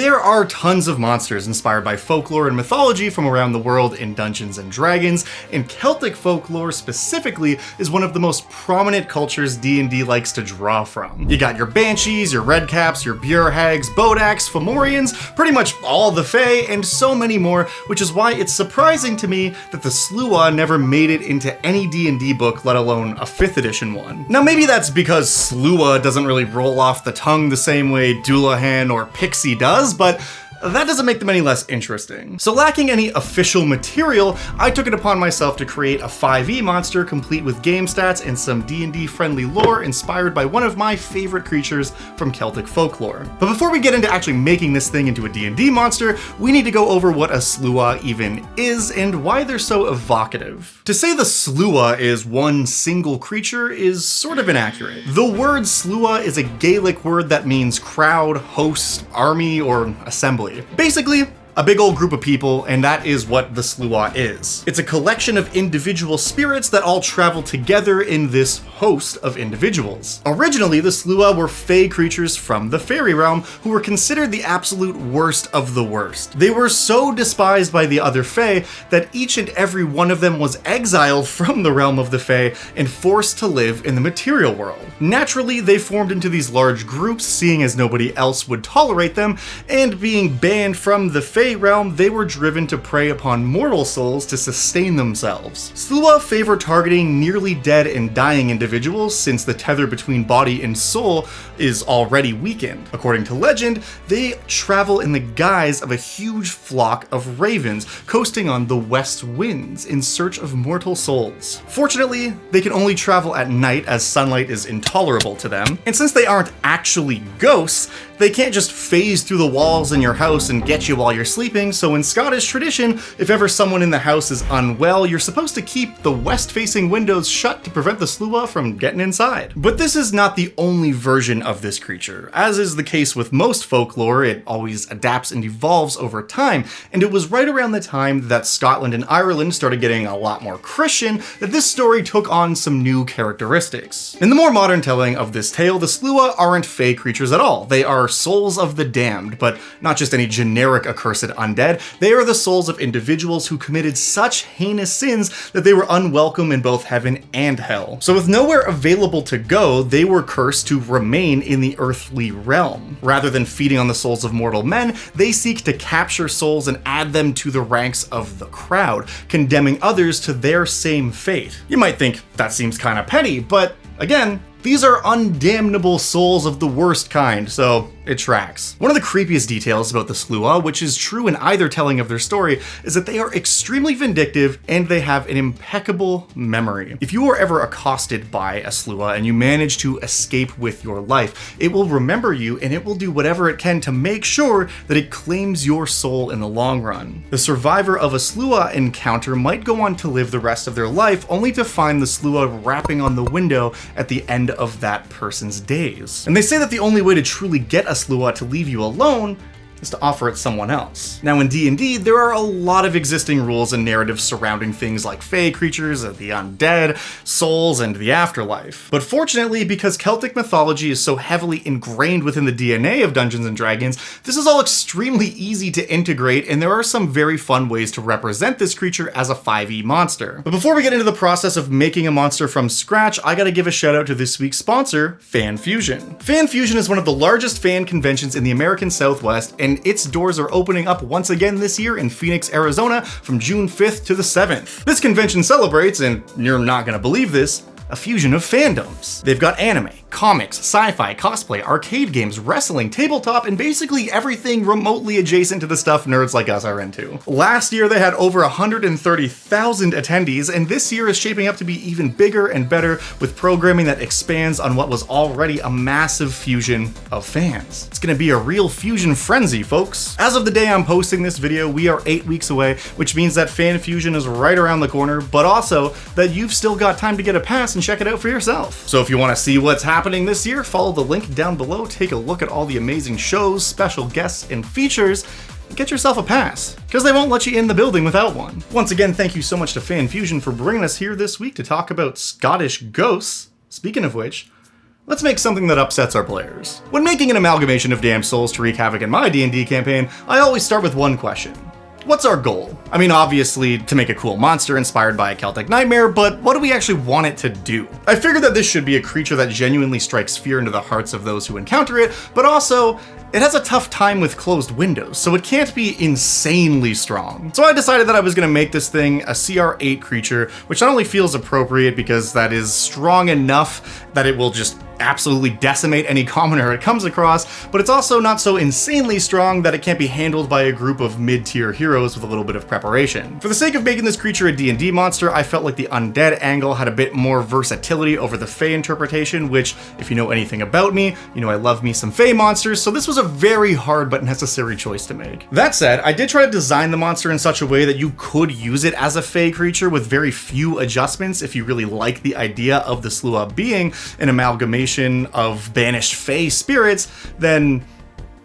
There are tons of monsters inspired by folklore and mythology from around the world in Dungeons & Dragons, and Celtic folklore specifically is one of the most prominent cultures D&D likes to draw from. You got your banshees, your redcaps, your björhags, bodaks, fomorians, pretty much all the fae, and so many more, which is why it's surprising to me that the Sluagh never made it into any D&D book, let alone a 5th edition one. Now maybe that's because Sluagh doesn't really roll off the tongue the same way Dullahan or Pixie does, but that doesn't make them any less interesting. So lacking any official material, I took it upon myself to create a 5e monster complete with game stats and some D&D friendly lore inspired by one of my favorite creatures from Celtic folklore. But before we get into actually making this thing into a D&D monster, we need to go over what a Sluagh even is and why they're so evocative. To say the Sluagh is one single creature is sort of inaccurate. The word Sluagh is a Gaelic word that means crowd, host, army, or assembly. Basically, a big old group of people, and that is what the Sluagh is. It's a collection of individual spirits that all travel together in this host of individuals. Originally, the Sluagh were fae creatures from the fairy realm who were considered the absolute worst of the worst. They were so despised by the other fae that each and every one of them was exiled from the realm of the fae and forced to live in the material world. Naturally, they formed into these large groups, seeing as nobody else would tolerate them, and being banned from the fae realm, they were driven to prey upon mortal souls to sustain themselves. Sluagh favor targeting nearly dead and dying individuals since the tether between body and soul is already weakened. According to legend, they travel in the guise of a huge flock of ravens coasting on the west winds in search of mortal souls. Fortunately, they can only travel at night as sunlight is intolerable to them, and since they aren't actually ghosts, they can't just phase through the walls in your house and get you while you're sleeping, so in Scottish tradition, if ever someone in the house is unwell, you're supposed to keep the west-facing windows shut to prevent the Sluagh from getting inside. But this is not the only version of this creature. As is the case with most folklore, it always adapts and evolves over time, and it was right around the time that Scotland and Ireland started getting a lot more Christian that this story took on some new characteristics. In the more modern telling of this tale, the Sluagh aren't fae creatures at all. They are souls of the damned, but not just any generic accursed undead. They are the souls of individuals who committed such heinous sins that they were unwelcome in both heaven and hell. So with nowhere available to go, they were cursed to remain in the earthly realm. Rather than feeding on the souls of mortal men, they seek to capture souls and add them to the ranks of the crowd, condemning others to their same fate. You might think that seems kind of petty, but again, these are undamnable souls of the worst kind, so it tracks. One of the creepiest details about the Sluagh, which is true in either telling of their story, is that they are extremely vindictive and they have an impeccable memory. If you are ever accosted by a Sluagh and you manage to escape with your life, it will remember you and it will do whatever it can to make sure that it claims your soul in the long run. The survivor of a Sluagh encounter might go on to live the rest of their life only to find the Sluagh rapping on the window at the end of that person's days. And they say that the only way to truly get a Sluagh to leave you alone is to offer it someone else. Now in D&D, there are a lot of existing rules and narratives surrounding things like fae creatures, the undead, souls, and the afterlife. But fortunately, because Celtic mythology is so heavily ingrained within the DNA of Dungeons & Dragons, this is all extremely easy to integrate, and there are some very fun ways to represent this creature as a 5e monster. But before we get into the process of making a monster from scratch, I gotta give a shout out to this week's sponsor, Fan Fusion. Fan Fusion is one of the largest fan conventions in the American Southwest, and its doors are opening up once again this year in Phoenix, Arizona from June 5th to the 7th. This convention celebrates, and you're not gonna believe this, a fusion of fandoms. They've got anime, comics, sci-fi, cosplay, arcade games, wrestling, tabletop, and basically everything remotely adjacent to the stuff nerds like us are into. Last year they had over 130,000 attendees, and this year is shaping up to be even bigger and better with programming that expands on what was already a massive fusion of fans. It's gonna be a real fusion frenzy, folks. As of the day I'm posting this video, we are 8 weeks away, which means that Fan Fusion is right around the corner, but also that you've still got time to get a pass and check it out for yourself. So if you want to see what's happening this year, follow the link down below, take a look at all the amazing shows, special guests, and features, and get yourself a pass, because they won't let you in the building without one. Once again, thank you so much to Fan Fusion for bringing us here this week to talk about Scottish ghosts. Speaking of which, let's make something that upsets our players. When making an amalgamation of damned souls to wreak havoc in my D&D campaign, I always start with one question. What's our goal? I mean, obviously, to make a cool monster inspired by a Celtic nightmare, but what do we actually want it to do? I figured that this should be a creature that genuinely strikes fear into the hearts of those who encounter it, but also, it has a tough time with closed windows, so it can't be insanely strong. So I decided that I was going to make this thing a CR8 creature, which not only feels appropriate because that is strong enough that it will just absolutely decimate any commoner it comes across, but it's also not so insanely strong that it can't be handled by a group of mid-tier heroes with a little bit of preparation. For the sake of making this creature a D&D monster, I felt like the undead angle had a bit more versatility over the Fey interpretation, which, if you know anything about me, you know I love me some Fey monsters, so this was a very hard but necessary choice to make. That said, I did try to design the monster in such a way that you could use it as a Fey creature with very few adjustments if you really like the idea of the Sluagh being an amalgamation of banished Fey spirits, then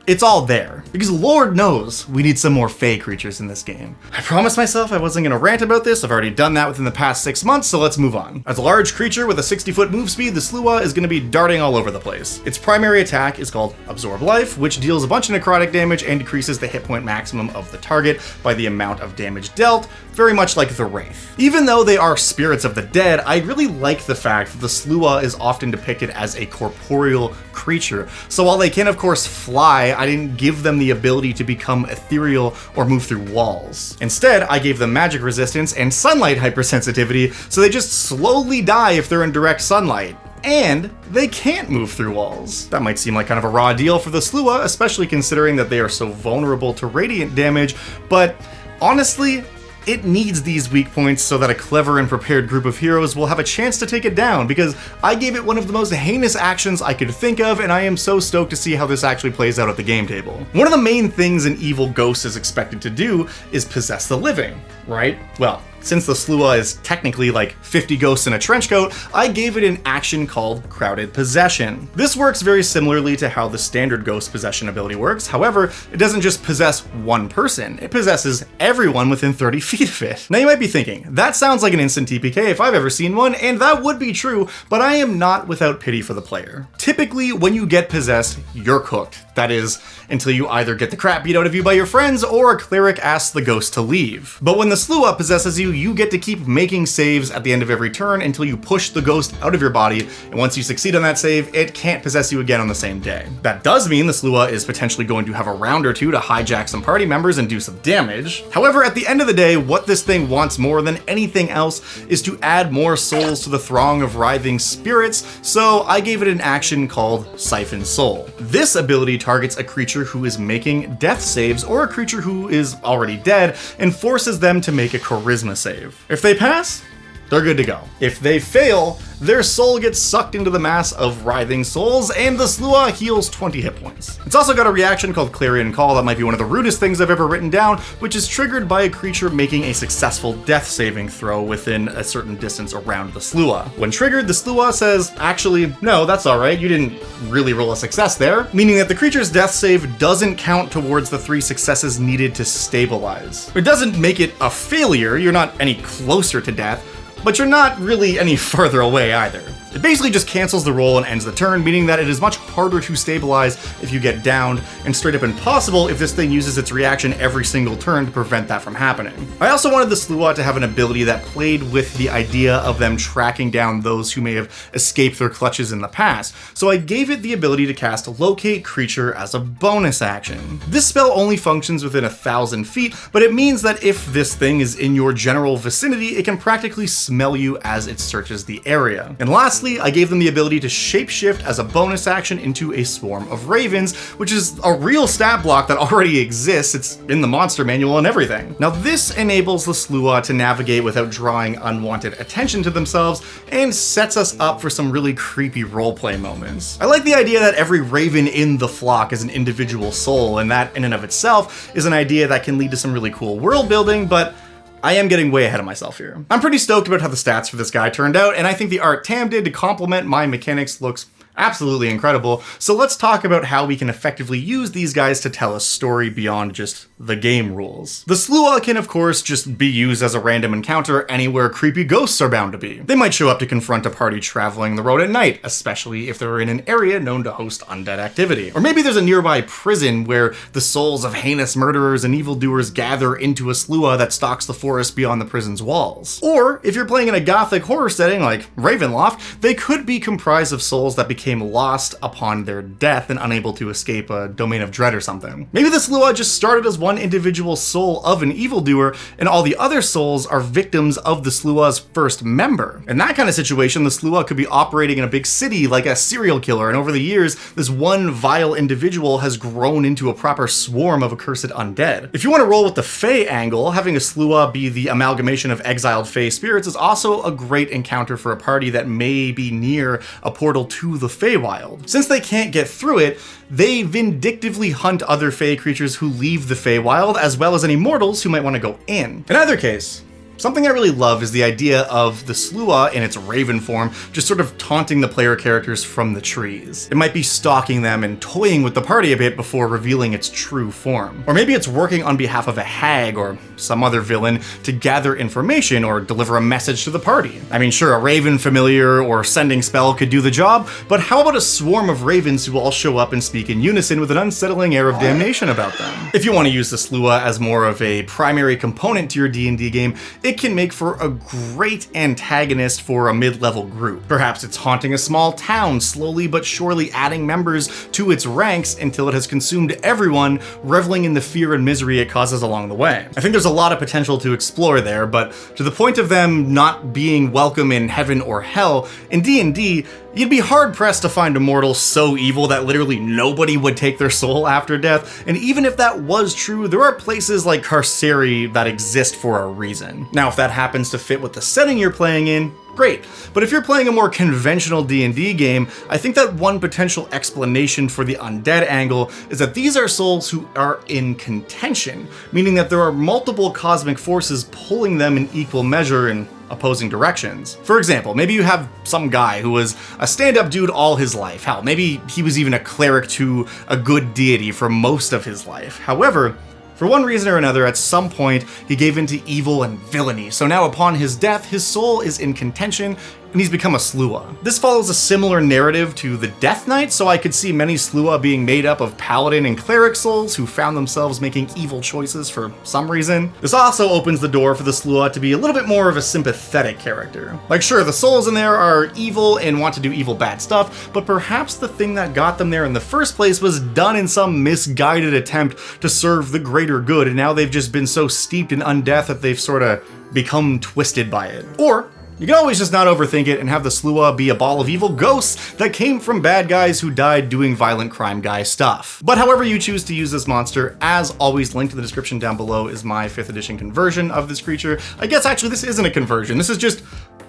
it's all there. Because Lord knows we need some more Fey creatures in this game. I promised myself I wasn't gonna rant about this. I've already done that within the past 6 months, so let's move on. As a large creature with a 60-foot move speed, the Sluagh is gonna be darting all over the place. Its primary attack is called Absorb Life, which deals a bunch of necrotic damage and decreases the hit point maximum of the target by the amount of damage dealt, very much like the Wraith. Even though they are spirits of the dead, I really like the fact that the Sluagh is often depicted as a corporeal creature. So while they can of course fly, I didn't give them the ability to become ethereal or move through walls. Instead, I gave them magic resistance and sunlight hypersensitivity, so they just slowly die if they're in direct sunlight. And they can't move through walls. That might seem like kind of a raw deal for the Sluagh, especially considering that they are so vulnerable to radiant damage, but honestly, it needs these weak points so that a clever and prepared group of heroes will have a chance to take it down, because I gave it one of the most heinous actions I could think of, and I am so stoked to see how this actually plays out at the game table. One of the main things an evil ghost is expected to do is possess the living, right? Well, since the Sluagh is technically like 50 ghosts in a trench coat, I gave it an action called Crowded Possession. This works very similarly to how the standard ghost possession ability works. However, it doesn't just possess one person, it possesses everyone within 30 feet of it. Now you might be thinking, that sounds like an instant TPK if I've ever seen one, and that would be true, but I am not without pity for the player. Typically, when you get possessed, you're cooked. That is, until you either get the crap beat out of you by your friends or a cleric asks the ghost to leave. But when the Sluagh possesses you, you get to keep making saves at the end of every turn until you push the ghost out of your body, and once you succeed on that save, it can't possess you again on the same day. That does mean the Sluagh is potentially going to have a round or two to hijack some party members and do some damage. However, at the end of the day, what this thing wants more than anything else is to add more souls to the throng of writhing spirits, so I gave it an action called Siphon Soul. This ability targets a creature who is making death saves or a creature who is already dead and forces them to make a charisma save. If they pass, they're good to go. If they fail, their soul gets sucked into the mass of writhing souls, and the Sluagh heals 20 hit points. It's also got a reaction called Clarion Call that might be one of the rudest things I've ever written down, which is triggered by a creature making a successful death saving throw within a certain distance around the Sluagh. When triggered, the Sluagh says, actually, no, that's alright, you didn't really roll a success there, meaning that the creature's death save doesn't count towards the 3 successes needed to stabilize. It doesn't make it a failure, you're not any closer to death, but you're not really any further away either. It basically just cancels the roll and ends the turn, meaning that it is much harder to stabilize if you get downed, and straight up impossible if this thing uses its reaction every single turn to prevent that from happening. I also wanted the Sluagh to have an ability that played with the idea of them tracking down those who may have escaped their clutches in the past, so I gave it the ability to cast Locate Creature as a bonus action. This spell only functions within 1,000 feet, but it means that if this thing is in your general vicinity, it can practically smell you as it searches the area. And lastly, I gave them the ability to shapeshift as a bonus action into a swarm of ravens, which is a real stat block that already exists. It's in the monster manual and everything. Now this enables the Sluagh to navigate without drawing unwanted attention to themselves and sets us up for some really creepy roleplay moments. I like the idea that every raven in the flock is an individual soul, and that in and of itself is an idea that can lead to some really cool world building, but I am getting way ahead of myself here. I'm pretty stoked about how the stats for this guy turned out, and I think the art Tam did to complement my mechanics looks Absolutely incredible. So let's talk about how we can effectively use these guys to tell a story beyond just the game rules. The Sluagh can of course just be used as a random encounter anywhere creepy ghosts are bound to be. They might show up to confront a party traveling the road at night, especially if they're in an area known to host undead activity. Or maybe there's a nearby prison where the souls of heinous murderers and evildoers gather into a Sluagh that stalks the forest beyond the prison's walls. Or if you're playing in a gothic horror setting like Ravenloft, they could be comprised of souls that became lost upon their death and unable to escape a domain of dread or something. Maybe the Sluagh just started as one individual soul of an evildoer, and all the other souls are victims of the Sluagh's first member. In that kind of situation, the Sluagh could be operating in a big city like a serial killer, and over the years, this one vile individual has grown into a proper swarm of accursed undead. If you want to roll with the Fey angle, having a Sluagh be the amalgamation of exiled Fey spirits is also a great encounter for a party that may be near a portal to the Feywild. Since they can't get through it, they vindictively hunt other Fey creatures who leave the Feywild, as well as any mortals who might want to go in. In either case, something I really love is the idea of the Sluagh in its raven form just sort of taunting the player characters from the trees. It might be stalking them and toying with the party a bit before revealing its true form. Or maybe it's working on behalf of a hag or some other villain to gather information or deliver a message to the party. I mean, sure, a raven familiar or sending spell could do the job, but how about a swarm of ravens who all show up and speak in unison with an unsettling air of damnation about them? If you want to use the Sluagh as more of a primary component to your D&D game, it can make for a great antagonist for a mid-level group. Perhaps it's haunting a small town, slowly but surely adding members to its ranks until it has consumed everyone, reveling in the fear and misery it causes along the way. I think there's a lot of potential to explore there, but to the point of them not being welcome in heaven or hell, in D&D, you'd be hard-pressed to find a mortal so evil that literally nobody would take their soul after death, and even if that was true, there are places like Carceri that exist for a reason. Now, if that happens to fit with the setting you're playing in, great. But if you're playing a more conventional D&D game, I think that one potential explanation for the undead angle is that these are souls who are in contention, meaning that there are multiple cosmic forces pulling them in equal measure in opposing directions. For example, maybe you have some guy who was a stand-up dude all his life. Hell, maybe he was even a cleric to a good deity for most of his life. However, for one reason or another, at some point, he gave into evil and villainy, so now upon his death, his soul is in contention, and he's become a Sluagh. This follows a similar narrative to the Death Knight, so I could see many Sluagh being made up of paladin and cleric souls who found themselves making evil choices for some reason. This also opens the door for the Sluagh to be a little bit more of a sympathetic character. Like, sure, the souls in there are evil and want to do evil bad stuff, but perhaps the thing that got them there in the first place was done in some misguided attempt to serve the greater good, and now they've just been so steeped in undeath that they've sort of become twisted by it. Or you can always just not overthink it and have the Sluagh be a ball of evil ghosts that came from bad guys who died doing violent crime guy stuff. But however you choose to use this monster, as always, linked in the description down below is my 5th edition conversion of this creature. I guess actually this isn't a conversion, this is just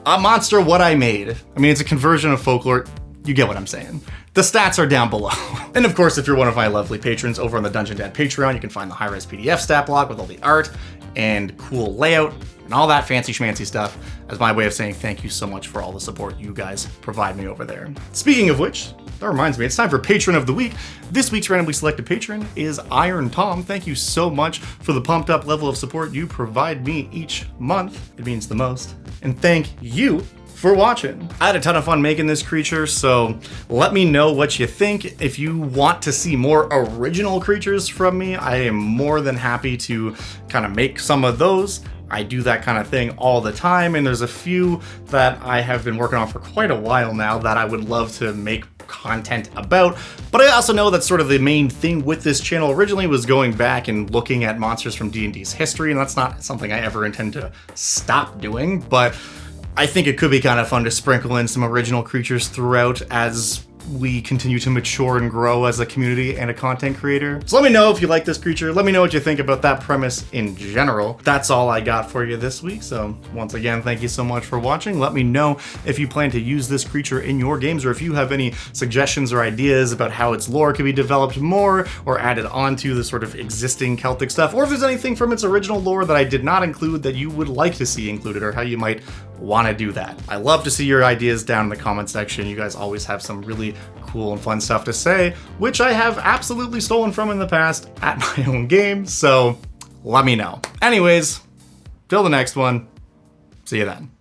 a monster what I made. I mean, it's a conversion of folklore. You get what I'm saying. The stats are down below. And of course, if you're one of my lovely patrons over on the Dungeon Dad Patreon, you can find the high-res PDF stat block with all the art and cool layout and all that fancy schmancy stuff as my way of saying thank you so much for all the support you guys provide me over there. Speaking of which, that reminds me, it's time for Patron of the Week. This week's randomly selected patron is Iron Tom. Thank you so much for the pumped up level of support you provide me each month. It means the most. And thank you for watching. I had a ton of fun making this creature, so let me know what you think. If you want to see more original creatures from me, I am more than happy to kind of make some of those. I do that kind of thing all the time, and there's a few that I have been working on for quite a while now that I would love to make content about. But I also know that sort of the main thing with this channel originally was going back and looking at monsters from D&D's history, and that's not something I ever intend to stop doing, but I think it could be kind of fun to sprinkle in some original creatures throughout as we continue to mature and grow as a community and a content creator. So let me know if you like this creature. Let me know what you think about that premise in general. That's all I got for you this week. So once again, thank you so much for watching. Let me know if you plan to use this creature in your games, or if you have any suggestions or ideas about how its lore could be developed more or added onto the sort of existing Celtic stuff, or if there's anything from its original lore that I did not include that you would like to see included, or how you might want to do that. I love to see your ideas down in the comment section. You guys always have some really cool and fun stuff to say, which I have absolutely stolen from in the past at my own game, so let me know. Anyways, till the next one, see you then.